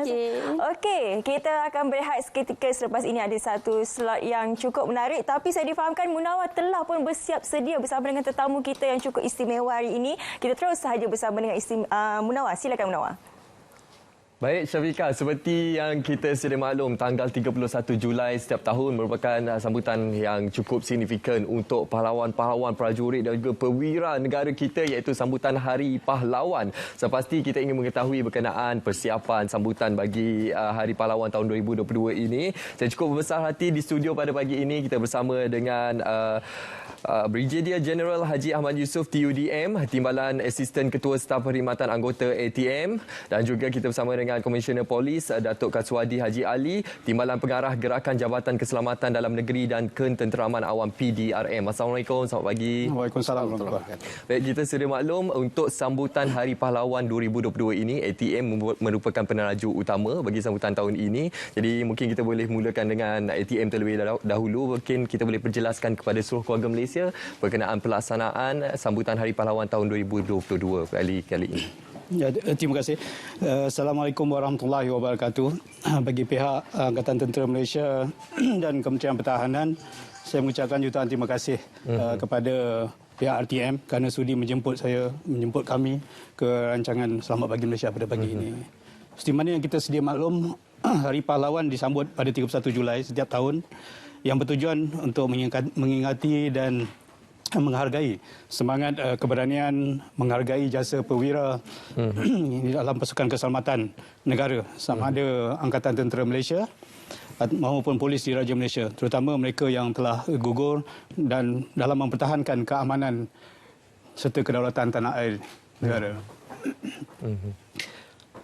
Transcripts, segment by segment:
Okey, kita akan berehat seketika selepas ini. Ada satu slot yang cukup menarik, tapi saya difahamkan Munawar telah pun bersiap sedia bersama dengan tetamu kita yang cukup istimewa hari ini. Kita terus sahaja bersama dengan Munawar. Silakan Munawar. Baik Syafiqah, seperti yang kita sedia maklum, tanggal 31 Julai setiap tahun merupakan sambutan yang cukup signifikan untuk pahlawan-pahlawan prajurit dan juga perwira negara kita, iaitu sambutan Hari Pahlawan. Sepasti kita ingin mengetahui berkenaan persiapan sambutan bagi Hari Pahlawan tahun 2022 ini. Saya cukup berbesar hati di studio pada pagi ini kita bersama dengan Brigadier General Haji Ahmad Yusof TUDM, Timbalan Asisten Ketua Staf Perkhidmatan Anggota ATM, dan juga kita bersama dengan Komisioner Polis Datuk Kaswadi Haji Ali, Timbalan Pengarah Gerakan Jabatan Keselamatan Dalam Negeri dan Ketenteraman Awam PDRM. Assalamualaikum, selamat pagi. Waalaikumsalam. Baik, kita sudah maklum untuk sambutan Hari Pahlawan 2022 ini, ATM merupakan peneraju utama bagi sambutan tahun ini. Jadi mungkin kita boleh mulakan dengan ATM terlebih dahulu. Mungkin kita boleh perjelaskan kepada seluruh keluarga Malaysia berkenaan pelaksanaan sambutan Hari Pahlawan tahun 2022 kali ini. Ya, terima kasih. Assalamualaikum warahmatullahi wabarakatuh. Bagi pihak Angkatan Tentera Malaysia dan Kementerian Pertahanan, saya mengucapkan jutaan terima kasih kepada pihak RTM kerana sudi menjemput kami ke rancangan Selamat Pagi Malaysia pada pagi ini. Seperti mana yang kita sedia maklum, Hari Pahlawan disambut pada 31 Julai setiap tahun, yang bertujuan untuk mengingati dan menghargai semangat keberanian, menghargai jasa perwira di dalam pasukan keselamatan negara, sama ada Angkatan Tentera Malaysia maupun Polis Diraja Malaysia, terutama mereka yang telah gugur dan dalam mempertahankan keamanan serta kedaulatan tanah air negara.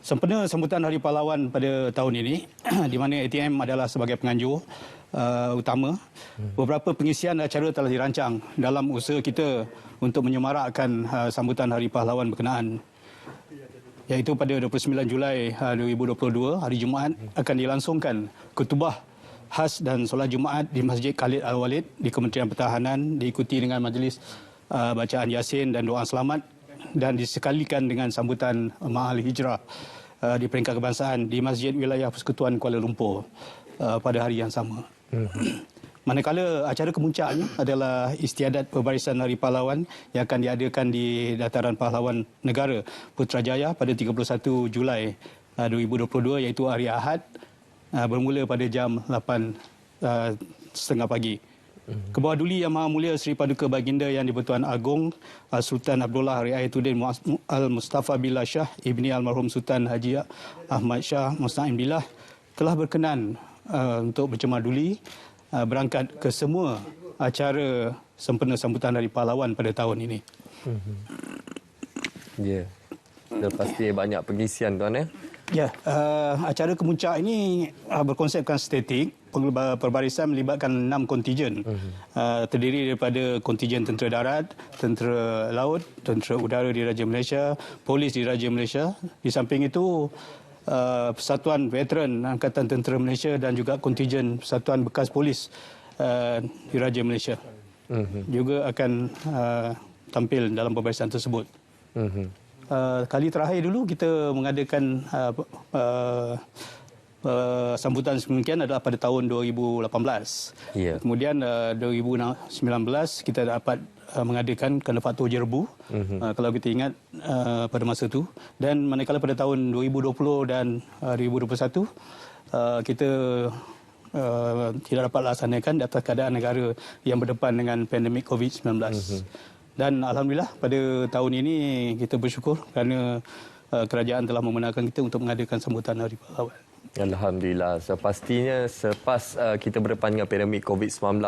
Sempena sambutan Hari Pahlawan pada tahun ini, di mana ATM adalah sebagai penganjur utama, beberapa pengisian acara telah dirancang dalam usaha kita untuk menyemarakkan sambutan Hari Pahlawan berkenaan, iaitu pada 29 Julai 2022, hari Jumaat, akan dilangsungkan khutbah khas dan solat Jumaat di Masjid Khalid Al-Walid di Kementerian Pertahanan, diikuti dengan majlis bacaan Yasin dan doa selamat, dan disekalikan dengan sambutan Mahal Hijrah di peringkat kebangsaan di Masjid Wilayah Persekutuan Kuala Lumpur pada hari yang sama. Manakala acara kemuncaknya adalah istiadat perbarisan Hari Pahlawan yang akan diadakan di Dataran Pahlawan Negara Putrajaya pada 31 Julai 2022, iaitu hari Ahad, bermula pada jam 8.30 pagi. Kebawah Duli Yang Maha Mulia Seri Paduka Baginda Yang di-Pertuan Agong Sultan Abdullah Riayatuddin Al-Mustafa Billah Shah Ibni Almarhum Sultan Haji Ahmad Shah Musta'in Billah telah berkenan untuk bercemar duli berangkat ke semua acara sempena sambutan Hari Pahlawan pada tahun ini. Ya, dah pasti banyak pengisian tuan ya. Ya, acara kemuncak ini berkonsepkan statik. Perbarisan melibatkan 6 kontingen. Terdiri daripada kontingen tentera darat, tentera laut, tentera udara Diraja Malaysia, Polis Diraja Malaysia. Di samping itu, Persatuan Veteran Angkatan Tentera Malaysia dan juga kontingen Persatuan Bekas Polis Diraja Malaysia juga akan tampil dalam perbarisan tersebut. Kali terakhir dulu kita mengadakan sambutan sedemikian adalah pada tahun 2018. Yeah. Kemudian 2019 kita dapat mengadakan kerana faktor Jerbu, kalau kita ingat pada masa itu. Dan manakala pada tahun 2020 dan 2021 kita tidak dapat laksanakan atas keadaan negara yang berdepan dengan pandemik COVID-19. Dan Alhamdulillah pada tahun ini kita bersyukur kerana kerajaan telah membenarkan kita untuk mengadakan sambutan Hari Pahlawan. Alhamdulillah. Pastinya selepas kita berdepan dengan pandemik COVID-19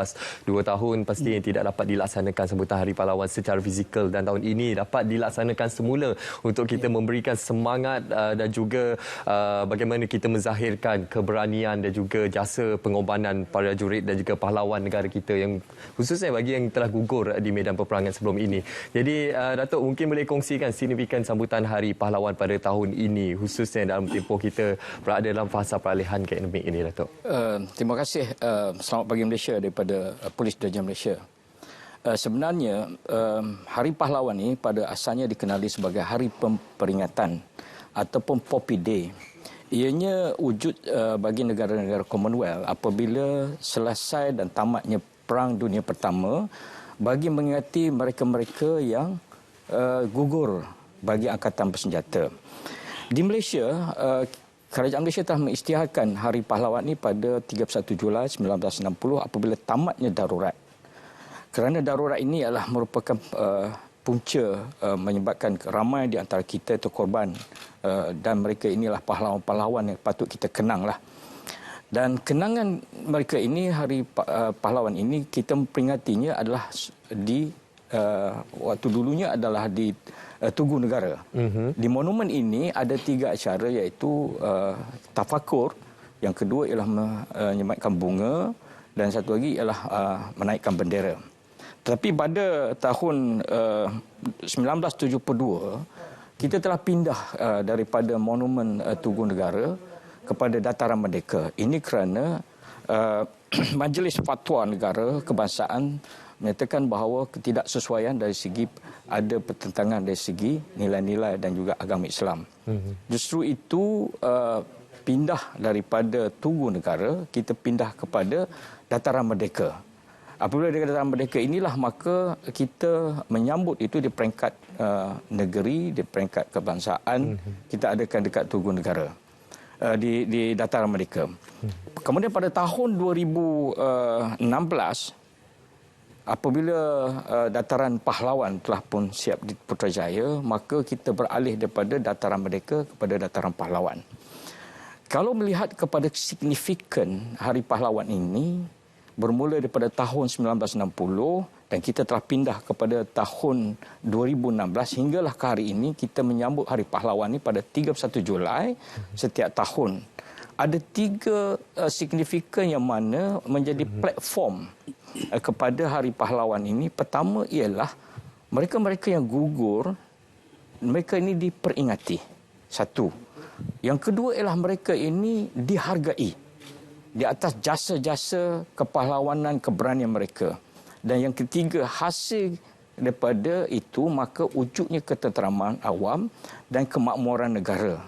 2 tahun, pastinya tidak dapat dilaksanakan sambutan Hari Pahlawan secara fizikal, dan tahun ini dapat dilaksanakan semula untuk kita memberikan semangat dan juga bagaimana kita menzahirkan keberanian dan juga jasa pengorbanan para prajurit dan juga pahlawan negara kita, yang khususnya bagi yang telah gugur di medan peperangan sebelum ini. Jadi Datuk mungkin boleh kongsikan signifikan sambutan Hari Pahlawan pada tahun ini, khususnya dalam tempoh kita berada dalam fasa peralihan akademik ini, Datuk. Terima kasih. Selamat Pagi Malaysia daripada Polis Diraja Malaysia. Sebenarnya Hari Pahlawan ini pada asalnya dikenali sebagai Hari Peringatan ataupun Poppy Day. Ianya wujud bagi negara-negara Commonwealth apabila selesai dan tamatnya Perang Dunia Pertama bagi mengingati mereka-mereka yang gugur bagi angkatan bersenjata. Di Malaysia, Kerajaan Malaysia telah mengisytiharkan Hari Pahlawan ini pada 31 Julai 1960 apabila tamatnya darurat. Kerana darurat ini adalah merupakan punca menyebabkan ramai di antara kita itu korban dan mereka inilah pahlawan-pahlawan yang patut kita kenanglah. Dan kenangan mereka ini, Hari Pahlawan ini, kita memperingatinya adalah di waktu dulunya adalah di Tugu Negara. Di monumen ini ada 3 acara iaitu tafakur, yang kedua ialah menyematkan bunga dan satu lagi ialah menaikkan bendera. Tetapi pada tahun 1972 kita telah pindah daripada monumen Tugu Negara kepada Dataran Merdeka. Ini kerana Majlis Fatwa Negara Kebangsaan menyatakan bahawa ketidaksesuaian dari segi ada pertentangan dari segi nilai-nilai dan juga agama Islam. Justru itu pindah daripada Tugu Negara, kita pindah kepada Dataran Merdeka. Apabila di Dataran Merdeka inilah maka kita menyambut itu di peringkat negeri, di peringkat kebangsaan, kita adakan dekat Tugu Negara. Di Dataran Merdeka. Kemudian pada tahun 2016 apabila Dataran Pahlawan telah pun siap di Putrajaya, maka kita beralih daripada Dataran Merdeka kepada Dataran Pahlawan. Kalau melihat kepada signifikan Hari Pahlawan ini bermula daripada tahun 1960 dan kita telah pindah kepada tahun 2016 hinggalah ke hari ini kita menyambut Hari Pahlawan ini pada 31 Julai setiap tahun. Ada 3 signifikan yang mana menjadi platform kepada Hari Pahlawan ini. Pertama ialah mereka-mereka yang gugur, mereka ini diperingati. Satu. Yang kedua ialah mereka ini dihargai di atas jasa-jasa kepahlawanan, keberanian mereka. Dan yang ketiga, hasil daripada itu maka wujudnya ketenteraman awam dan kemakmuran negara.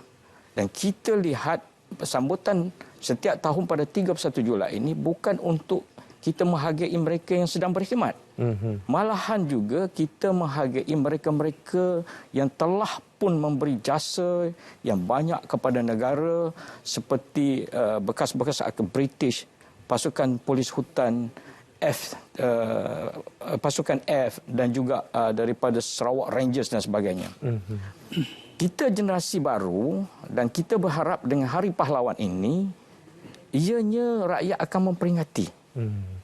Dan kita lihat sambutan setiap tahun pada 31 Julai ini bukan untuk kita menghargai mereka yang sedang berkhidmat. Malahan juga kita menghargai mereka-mereka yang telah pun memberi jasa yang banyak kepada negara seperti bekas-bekas British, pasukan polis hutan pasukan F dan juga daripada Sarawak Rangers dan sebagainya. Kita generasi baru dan kita berharap dengan Hari Pahlawan ini ianya rakyat akan memperingati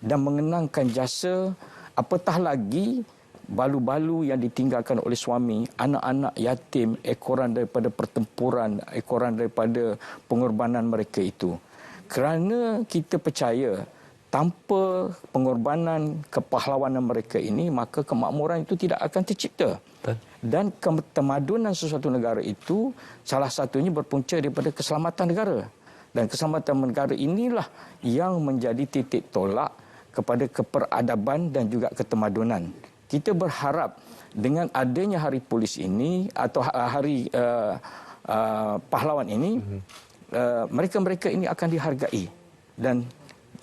dan mengenangkan jasa, apatah lagi balu-balu yang ditinggalkan oleh suami, anak-anak yatim, ekoran daripada pertempuran, ekoran daripada pengorbanan mereka itu. Kerana kita percaya tanpa pengorbanan kepahlawanan mereka ini, maka kemakmuran itu tidak akan tercipta. Dan ketamadunan sesuatu negara itu salah satunya berpunca daripada keselamatan negara. Dan keselamatan negara inilah yang menjadi titik tolak kepada keperadaban dan juga ketamadunan. Kita berharap dengan adanya Hari Polis ini atau Hari Pahlawan ini, mereka-mereka ini akan dihargai. Dan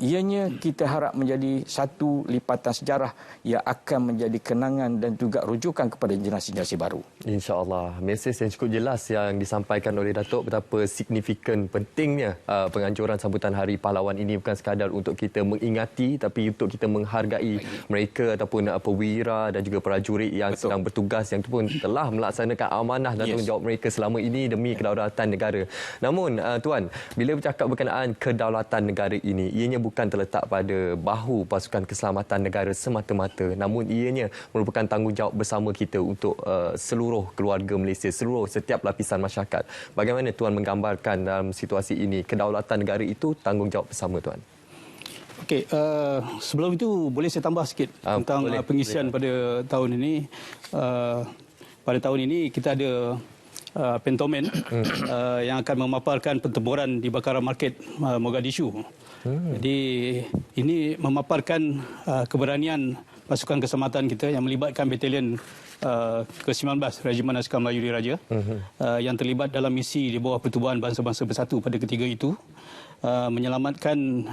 ianya kita harap menjadi satu lipatan sejarah yang akan menjadi kenangan dan juga rujukan kepada generasi-generasi baru. InsyaAllah. Mesej yang cukup jelas yang disampaikan oleh Datuk betapa signifikan pentingnya penganjuran sambutan Hari Pahlawan ini bukan sekadar untuk kita mengingati tapi untuk kita menghargai mereka ataupun perwira dan juga prajurit yang sedang bertugas yang pun telah melaksanakan amanah dan tanggungjawab mereka selama ini demi kedaulatan negara. Namun Tuan, bila bercakap berkenaan kedaulatan negara ini, ianya bukan terletak pada bahu pasukan keselamatan negara semata-mata, namun ianya merupakan tanggungjawab bersama kita untuk seluruh keluarga Malaysia, setiap lapisan masyarakat. Bagaimana Tuan menggambarkan dalam situasi ini kedaulatan negara itu tanggungjawab bersama Tuan? Okey, sebelum itu boleh saya tambah sikit tentang pengisian pada tahun ini. Pada tahun ini kita ada pentomen yang akan memaparkan pertempuran di Bakara Market Mogadishu. Jadi ini memaparkan keberanian pasukan keselamatan kita yang melibatkan batalion ke-19 Regimen Askar Melayu Diraja yang terlibat dalam misi di bawah Pertubuhan Bangsa-Bangsa Bersatu pada ketika itu, menyelamatkan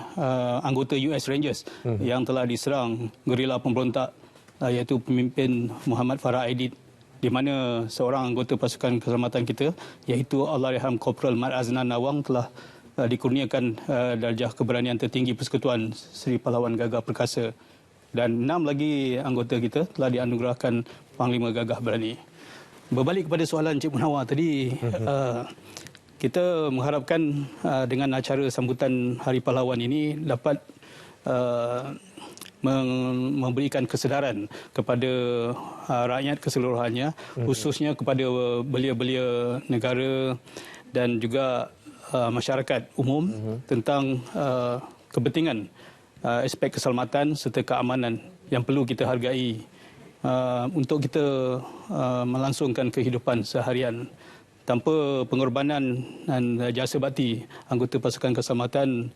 anggota US Rangers yang telah diserang gerila pemberontak, iaitu pemimpin Muhammad Farah Aidid, di mana seorang anggota pasukan keselamatan kita, iaitu Allahyarham Korporal Mat Aznan Nawang, telah dikurniakan darjah keberanian tertinggi Persekutuan Seri Pahlawan Gagah Perkasa, dan 6 lagi anggota kita telah dianugerahkan Panglima Gagah Berani. Berbalik kepada soalan Encik Munawar tadi, kita mengharapkan dengan acara sambutan Hari Pahlawan ini dapat memberikan kesedaran kepada rakyat keseluruhannya, khususnya kepada belia-belia negara dan juga masyarakat umum tentang kepentingan aspek keselamatan serta keamanan yang perlu kita hargai untuk kita melangsungkan kehidupan seharian. Tanpa pengorbanan dan jasa bakti anggota pasukan keselamatan,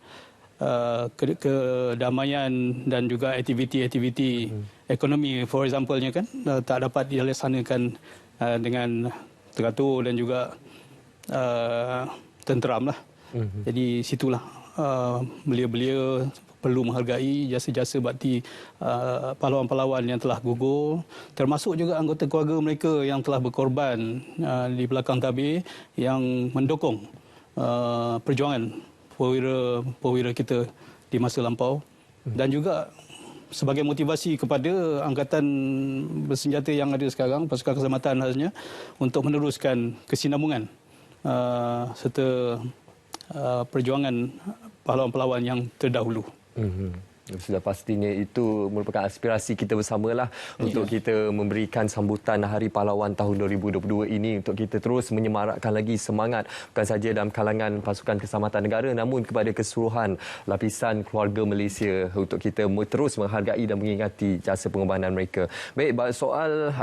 kedamaian dan juga aktiviti-aktiviti ekonomi, for example-nya kan, tak dapat dilaksanakan dengan teratur dan juga tenteram lah. Jadi situlah belia-belia perlu menghargai jasa-jasa bakti pahlawan-pahlawan yang telah gugur, termasuk juga anggota keluarga mereka yang telah berkorban di belakang tabir, yang mendukung perjuangan perwira kita di masa lampau, dan juga sebagai motivasi kepada angkatan bersenjata yang ada sekarang, pasukan keselamatan khasnya, untuk meneruskan kesinambungan serta perjuangan pahlawan-pahlawan yang terdahulu. Sudah pastinya itu merupakan aspirasi kita bersamalah untuk kita memberikan sambutan Hari Pahlawan tahun 2022 ini, untuk kita terus menyemarakkan lagi semangat bukan saja dalam kalangan pasukan keselamatan negara namun kepada keseluruhan lapisan keluarga Malaysia, untuk kita terus menghargai dan mengingati jasa pengorbanan mereka. Baik, soal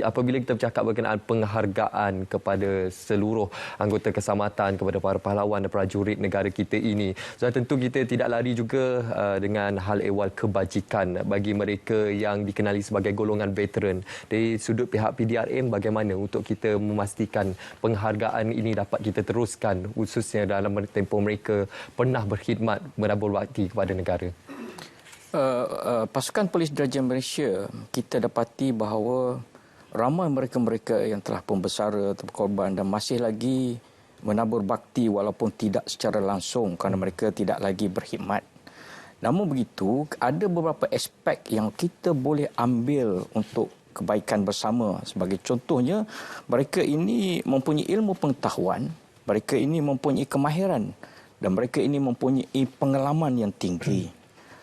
apabila kita bercakap berkenaan penghargaan kepada seluruh anggota keselamatan, kepada para pahlawan dan prajurit negara kita ini, sudah tentu kita tidak lari juga dengan hal ehwal kebajikan bagi mereka yang dikenali sebagai golongan veteran. Dari sudut pihak PDRM, bagaimana untuk kita memastikan penghargaan ini dapat kita teruskan, khususnya dalam tempoh mereka pernah berkhidmat menabur bakti kepada negara? Pasukan Polis Diraja Malaysia, kita dapati bahawa ramai mereka-mereka yang telah pun bersara, berkorban dan masih lagi menabur bakti walaupun tidak secara langsung kerana mereka tidak lagi berkhidmat. Namun begitu, ada beberapa aspek yang kita boleh ambil untuk kebaikan bersama. Sebagai contohnya, mereka ini mempunyai ilmu pengetahuan, mereka ini mempunyai kemahiran dan mereka ini mempunyai pengalaman yang tinggi.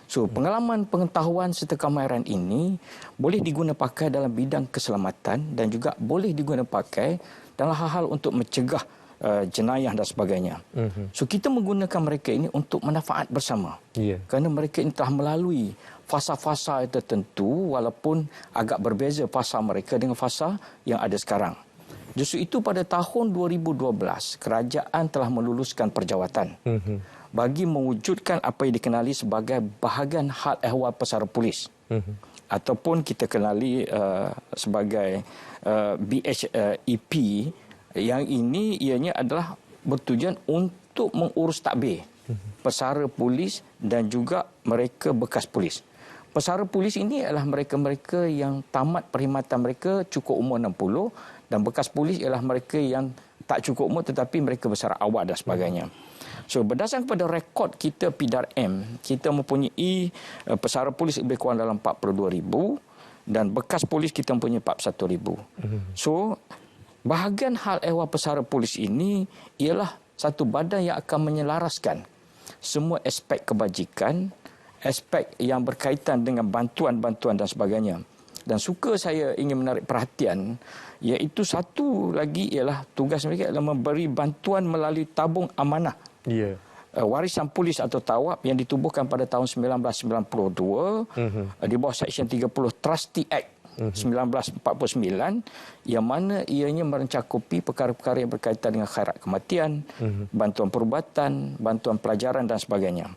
So, pengalaman, pengetahuan serta kemahiran ini boleh diguna pakai dalam bidang keselamatan dan juga boleh diguna pakai dalam hal-hal untuk mencegah jenayah dan sebagainya. So kita menggunakan mereka ini untuk manfaat bersama. Kerana mereka ini telah melalui fasa-fasa tertentu walaupun agak berbeza fasa mereka dengan fasa yang ada sekarang. Justru itu pada tahun 2012 kerajaan telah meluluskan perjawatan bagi mewujudkan apa yang dikenali sebagai bahagian hal ehwal pesara polis ataupun kita kenali sebagai BHEP. Yang ini ianya adalah bertujuan untuk mengurus takbir pesara polis dan juga mereka bekas polis. Pesara polis ini adalah mereka-mereka yang tamat perkhidmatan mereka cukup umur 60 dan bekas polis ialah mereka yang tak cukup umur tetapi mereka bersara awal dan sebagainya. So berdasarkan kepada rekod kita PDRM, kita mempunyai pesara polis lebih kurang dalam 42,000 dan bekas polis kita mempunyai 41,000. So bahagian hal ehwal pesara polis ini ialah satu badan yang akan menyelaraskan semua aspek kebajikan, aspek yang berkaitan dengan bantuan-bantuan dan sebagainya. Dan suka saya ingin menarik perhatian, iaitu satu lagi ialah tugas mereka adalah memberi bantuan melalui tabung amanah. Warisan polis atau TAWAP yang ditubuhkan pada tahun 1992 di bawah Seksyen 30 Trustee Act 1949, yang mana ianya mencakupi perkara-perkara yang berkaitan dengan khairat kematian, bantuan perubatan, bantuan pelajaran dan sebagainya.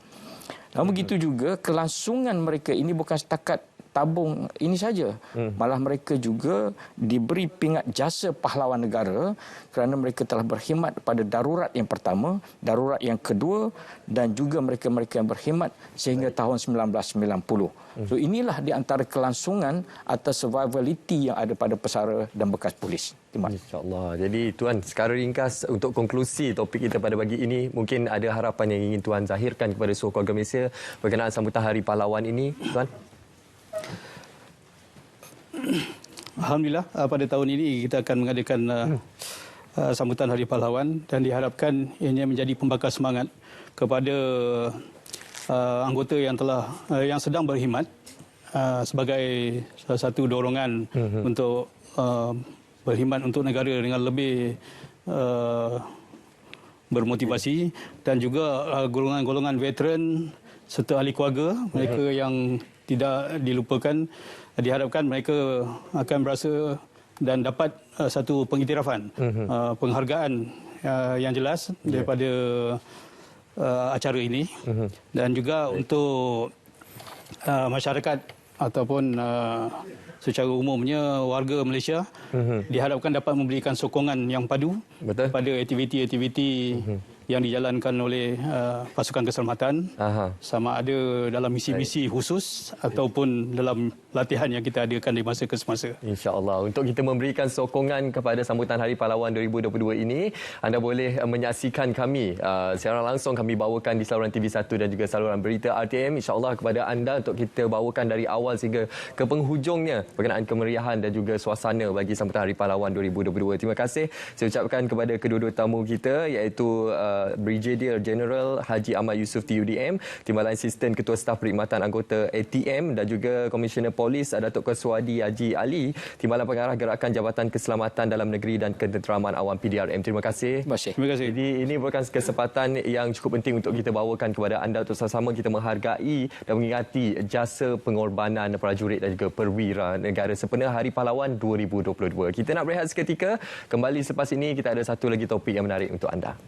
Namun begitu juga kelangsungan mereka ini bukan setakat tabung ini saja. Malah mereka juga diberi pingat jasa pahlawan negara kerana mereka telah berkhidmat pada darurat yang pertama, darurat yang kedua dan juga mereka-mereka yang berkhidmat sehingga tahun 1990. So inilah di antara kelangsungan atas survivality yang ada pada pesara dan bekas polis. Terima kasih. InsyaAllah. Jadi Tuan, secara ringkas untuk konklusi topik kita pada pagi ini, mungkin ada harapan yang ingin Tuan zahirkan kepada seluruh keluarga Malaysia berkenaan sambutan Hari Pahlawan ini, Tuan? Alhamdulillah, pada tahun ini kita akan mengadakan sambutan Hari Pahlawan dan diharapkan ianya menjadi pembakar semangat kepada anggota yang sedang berkhidmat sebagai salah satu dorongan untuk berkhidmat untuk negara dengan lebih bermotivasi, dan juga golongan-golongan veteran serta ahli keluarga mereka yang tidak dilupakan, diharapkan mereka akan berasa dan dapat satu pengiktirafan, penghargaan yang jelas daripada acara ini, dan juga untuk masyarakat ataupun secara umumnya warga Malaysia diharapkan dapat memberikan sokongan yang padu pada aktiviti-aktiviti yang dijalankan oleh pasukan keselamatan, sama ada dalam misi-misi khusus ataupun dalam latihan yang kita adakan di masa ke semasa. InsyaAllah. Untuk kita memberikan sokongan kepada sambutan Hari Pahlawan 2022 ini, anda boleh menyaksikan kami secara langsung. Kami bawakan di saluran TV1 dan juga saluran berita RTM. InsyaAllah kepada anda untuk kita bawakan dari awal sehingga ke penghujungnya berkenaan kemeriahan dan juga suasana bagi sambutan Hari Pahlawan 2022. Terima kasih saya ucapkan kepada kedua-dua tamu kita, iaitu Brigadier General Haji Ahmad Yusof TUDM, Timbalan Asisten Ketua Staf Perkhidmatan Anggota ATM, dan juga Komisioner Polis Datuk Keswadi Haji Ali, Timbalan Pengarah Gerakan Jabatan Keselamatan Dalam Negeri dan Ketenteraman Awam PDRM. Terima kasih. Terima kasih. Jadi ini merupakan kesempatan yang cukup penting untuk kita bawakan kepada anda untuk sama-sama kita menghargai dan mengingati jasa pengorbanan prajurit dan juga perwira negara sempena Hari Pahlawan 2022. Kita nak berehat seketika. Kembali selepas ini kita ada satu lagi topik yang menarik untuk anda.